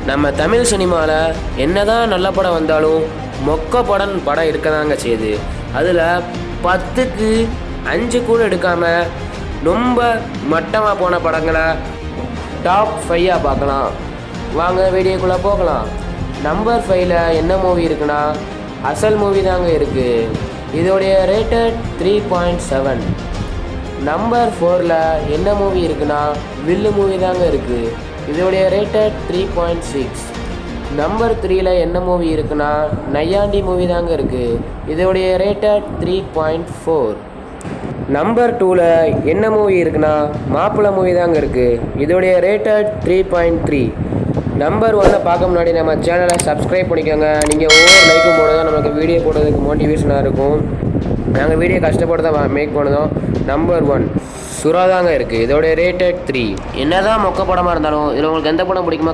நம்ம தமிழ் சினிமாவில் என்னதான் நல்ல படம் வந்தாலும் மொக்க படம் இருக்கதாங்க செய்யுது. அதில் 10க்கு 5 கூட எடுக்காமல் ரொம்ப மட்டமாக போன படங்களை டாப் 5 பார்க்கலாம். வாங்க வீடியோக்குள்ளே போகலாம். நம்பர் 5ல் என்ன மூவி இருக்குன்னா அசல் மூவி தாங்க இருக்குது. இதோடைய ரேட்டட் 3.7. நம்பர் 4ல் என்ன மூவி இருக்குன்னா வில்லு மூவி தாங்க இருக்குது. இதோடைய ரேட்டட் 3.6. நம்பர் 3ல் என்ன மூவி இருக்குன்னா நையாண்டி மூவி தாங்க இருக்குது. இதோடைய ரேட்டட் 3.4. நம்பர் 2ல் என்ன மூவி இருக்குன்னா மாப்பிள்ளை மூவி தாங்க இருக்குது. இதோடைய ரேட்டட் 3.3. நம்பர் 1 பார்க்க முன்னாடி நம்ம சேனலை சப்ஸ்கிரைப் பண்ணிக்கோங்க. நீங்கள் ஒவ்வொரு லைக்கும் போட தான் நமக்கு வீடியோ போடுறதுக்கு மோட்டிவேஷனாக இருக்கும். நாங்கள் வீடியோ கஷ்டப்பட்டு தான் மேக் பண்ணுதோம். நம்பர் 1 சுறா தாங்க இருக்குது. இதோடைய ரேட்டட் 3. என்ன தான் மொக்க படமாக இருந்தாலும் இதில் உங்களுக்கு எந்த படம் பிடிக்குமோ